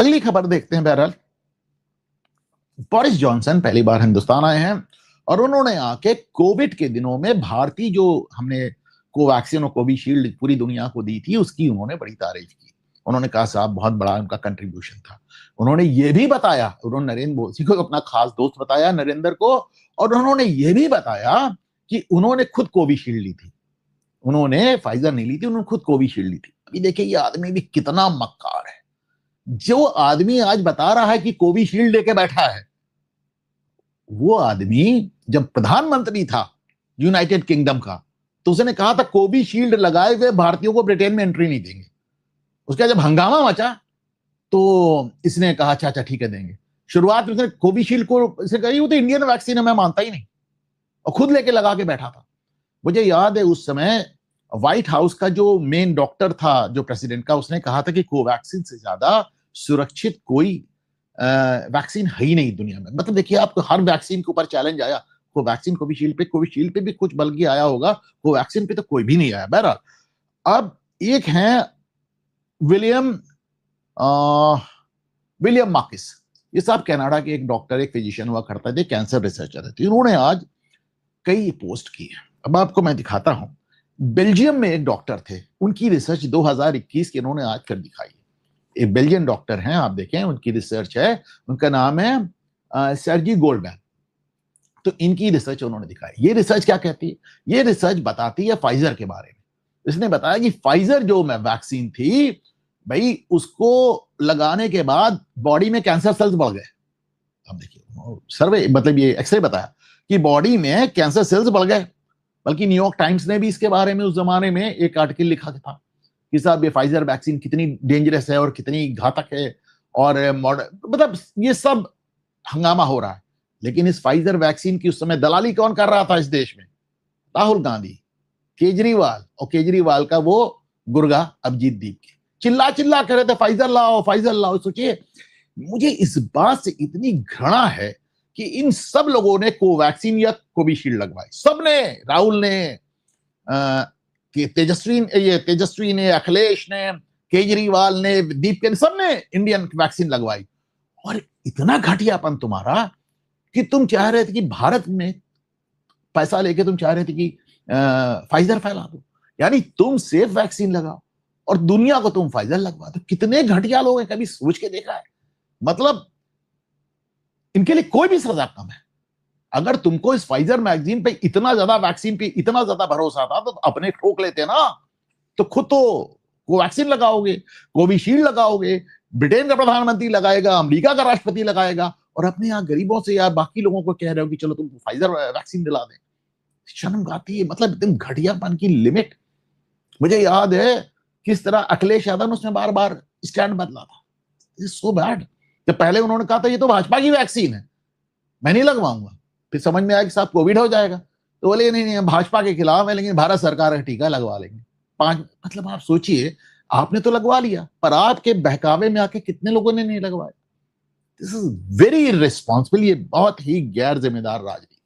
अगली खबर देखते हैं। बहरहाल बोरिस जॉनसन पहली बार हिंदुस्तान आए हैं और उन्होंने आके कोविड के दिनों में भारतीय जो हमने कोवैक्सीन और कोविशील्ड पूरी दुनिया को दी थी उसकी उन्होंने बड़ी तारीफ की। उन्होंने कहा साहब बहुत बड़ा उनका कंट्रीब्यूशन था। उन्होंने ये भी बताया, उन्होंने नरेंद्र मोदी को अपना खास दोस्त बताया, नरेंद्र को, और उन्होंने ये भी बताया कि उन्होंने खुद कोविशील्ड ली थी। उन्होंने फाइजर नहीं ली थी, उन्होंने खुद कोविशील्ड ली थी। अभी देखिए ये आदमी भी कितना मक्कार है। जो आदमी आज बता रहा है कि कोविशील्ड लेके बैठा है, वो आदमी जब प्रधानमंत्री था यूनाइटेड किंगडम का तो उसने कहा था कोविशील्ड लगाए हुए भारतीयों को ब्रिटेन में एंट्री नहीं देंगे। उसका जब हंगामा मचा तो इसने कहा अच्छा अच्छा ठीक है देंगे। शुरुआत में उसने कोविशील्ड को इसने कही वो तो इंडियन वैक्सीन है, मैं मानता ही नहीं, और खुद लेके लगा के बैठा था। मुझे याद है उस समय व्हाइट हाउस का जो मेन डॉक्टर था जो प्रेसिडेंट का, उसने कहा था कि कोवैक्सीन से ज्यादा सुरक्षित कोई वैक्सीन है ही नहीं दुनिया में। मतलब देखिए आपको हर वैक्सीन के ऊपर चैलेंज आया, कोवैक्सीन कोविशील्ड पे भी कुछ बल्कि आया होगा, कोवैक्सीन पे तो कोई भी नहीं आया। बहरहाल अब एक है विलियम मार्किस, ये साहब कनाडा के एक डॉक्टर, एक फिजिशियन हुआ करता थे, कैंसर रिसर्चर थे। इन्होंने आज कई पोस्ट की है, अब आपको मैं दिखाता हूं। बेल्जियम में एक डॉक्टर थे, उनकी रिसर्च 2021 की इन्होंने आज कर दिखाई। एक बेल्जियन डॉक्टर हैं, आप देखें उनकी रिसर्च है, उनका नाम है सर्जी गोल्डमैन। तो इनकी रिसर्च उन्होंने दिखाई। ये रिसर्च क्या कहती है? ये रिसर्च बताती है फाइजर के बारे में। इसने बताया कि फाइजर जो वैक्सीन थी भाई, उसको लगाने के बाद बॉडी में कैंसर सेल्स बढ़ गए। अब देखिए सर्वे, मतलब ये एक्सरे बताया कि बॉडी में कैंसर सेल्स बढ़ गए। बल्कि न्यूयॉर्क टाइम्स ने भी इसके बारे में उस जमाने में एक आर्टिकल लिखा था कि साहब ये फाइजर वैक्सीन कितनी डेंजरस है और कितनी घातक है, और मतलब ये सब हंगामा हो रहा है। लेकिन इस फाइजर वैक्सीन की उस समय दलाली कौन कर रहा था इस देश में? राहुल गांधी, केजरीवाल, और केजरीवाल का वो गुर्गा अभिजीत दीप के चिल्ला चिल्ला कर रहे थे फाइजर लाओ फाइजर लाओ। सोचिए, मुझे इस बात से इतनी घृणा है कि इन सब लोगों ने कोवैक्सीन या कोविशील्ड लगवाई, सबने, राहुल ने, कि तेजस्वी ने, अखिलेश ने, केजरीवाल ने, दीप के, सबने इंडियन वैक्सीन लगवाई। और इतना घटियापन तुम्हारा कि तुम चाह रहे थे कि भारत में पैसा लेके तुम चाह रहे थे कि फाइजर फैला दो, यानी तुम सेफ वैक्सीन लगाओ और दुनिया को तुम फाइजर लगवा दो। कितने घटिया लोग हैं, कभी सोच के देखा है? मतलब इनके लिए कोई भी सजा कम है। अगर तुमको इस फाइजर वैक्सीन पे इतना ज्यादा भरोसा था तो अपने ठोक लेते ना, तो खुद तो कोवैक्सीन लगाओगे, कोविशील्ड लगाओगे, ब्रिटेन का प्रधानमंत्री लगाएगा, अमेरिका का राष्ट्रपति लगाएगा, और अपने यहाँ गरीबों से या बाकी लोगों को कह रहे हो कि चलो तुम फाइजर वैक्सीन दिला दें। शर्म आती है, मतलब एकदम घटियापन की लिमिट। मुझे याद है किस तरह अखिलेश यादव ने उसमें बार बार स्टैंड बदला था। So bad. जब पहले उन्होंने कहा था ये तो भाजपा की वैक्सीन है, मैं नहीं लगवाऊंगा, फिर समझ में आया कि साहब कोविड हो जाएगा, तो बोले नहीं नहीं भाजपा के खिलाफ है, लेकिन भारत सरकार का टीका लगवा लेंगे। मतलब आप सोचिए, आपने तो लगवा लिया, पर आपके बहकावे में आके कितने लोगों ने नहीं लगवाया। This is very irresponsible. ये बहुत ही गैर जिम्मेदार राजनीति।